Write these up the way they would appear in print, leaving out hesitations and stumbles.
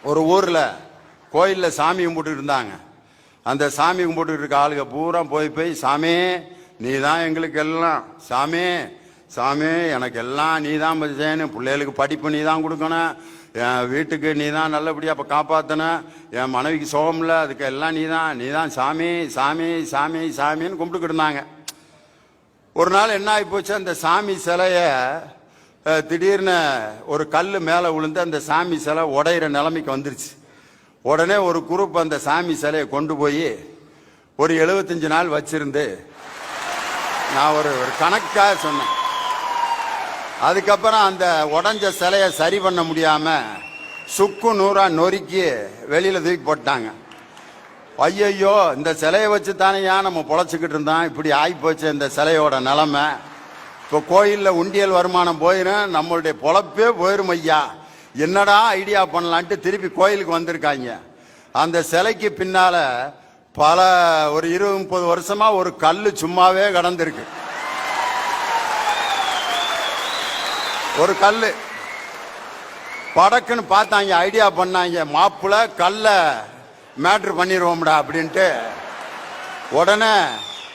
ஒரு ஊரில் கோயிலில் சாமி கும்பிட்டு இருந்தாங்க. அந்த சாமி கும்பிட்டு இருக்க ஆளுங்க பூரா போய் சாமி நீ தான் எங்களுக்கு எல்லாம், சாமி சாமி எனக்கு எல்லாம் நீ தான் செய்யணும், பிள்ளைகளுக்கு படிப்பு நீ தான் கொடுக்கணும், என் வீட்டுக்கு நீ தான் நல்லபடியாக அப்போ காப்பாற்றணும், என் மனைவிக்கு சோகமில்ல அதுக்கு எல்லாம் நீ தான் சாமி சாமி சாமி சாமின்னு கும்பிட்டுக்கிட்டு இருந்தாங்க. ஒரு நாள் என்ன ஆகி போச்சு, அந்த சாமி சிலையை திடீர்னு ஒரு கல் மேலே விழுந்து அந்த சாமி சிலை உடையிற நிலைமைக்கு வந்துருச்சு. உடனே ஒரு குரூப் அந்த சாமி சிலையை கொண்டு போய் ஒரு 75 நாள் வச்சிருந்து நான் ஒரு கணக்காக சொன்னேன். அதுக்கப்புறம் அந்த உடஞ்ச சிலையை சரி பண்ண முடியாம சுக்கு நூறா நொறுக்கி வெளியில தூக்கி போட்டாங்க. ஐயையோ இந்த சிலையை வச்சு தானேயா நம்ம பொழைச்சிக்கிட்டு இருந்தோம், இப்படி ஆகிப்போச்சு இந்த சிலையோட நிலைமை. இப்போ கோயிலில் உண்டியல் வருமானம் போயிடும், நம்மளுடைய பொழப்பே போயிரும் ஐயா, என்னடா ஐடியா பண்ணலான்ட்டு திருப்பி கோயிலுக்கு வந்திருக்காங்க. அந்த சிலைக்கு பின்னால ஒரு 20-30 வருஷமா ஒரு கல் சும்மாவே கடந்திருக்கு. ஒரு கல் படக்குன்னு பார்த்தாங்க, ஐடியா பண்ணாங்க, மாப்பிள்ள கல்ல மேட்ரு பண்ணிடுவோம்டா அப்படின்ட்டு. உடனே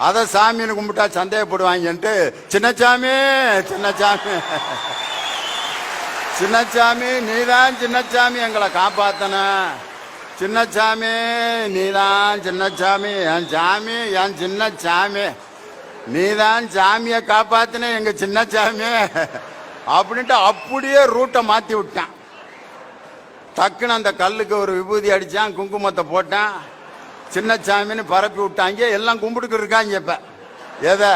அதை சாமின்னு கும்பிட்டா சந்தேகப்படுவாங்கன்ட்டு சின்னச்சாமி சின்னச்சாமி சின்னச்சாமி நீதான் சின்னச்சாமி எங்களை காப்பாத்தன, சின்னச்சாமி நீதான் சின்னச்சாமி என் சாமி என் சின்னச்சாமி நீதான் சாமியை காப்பாத்தின எங்க சின்னச்சாமி அப்படின்ட்டு அப்படியே ரூட்டை மாத்தி விட்டான். டக்குன்னு அந்த கல்லுக்கு ஒரு விபூதி அடிச்சான், குங்குமத்தை போட்டான், சின்னச்சாமின்னு பரப்பி விட்டாங்க. எல்லாம் கும்பிட்டுக்கு இருக்காங்க. இப்ப எதை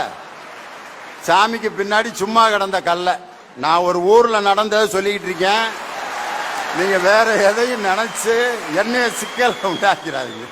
சாமிக்கு பின்னாடி சும்மா கிடந்த கல்லை நான் ஒரு ஊர்ல நடந்ததை சொல்லிக்கிட்டு இருக்கேன். நீங்க வேற எதையும் நினைச்சு என்னைய சிக்கல் உண்டாக்கிறாங்க.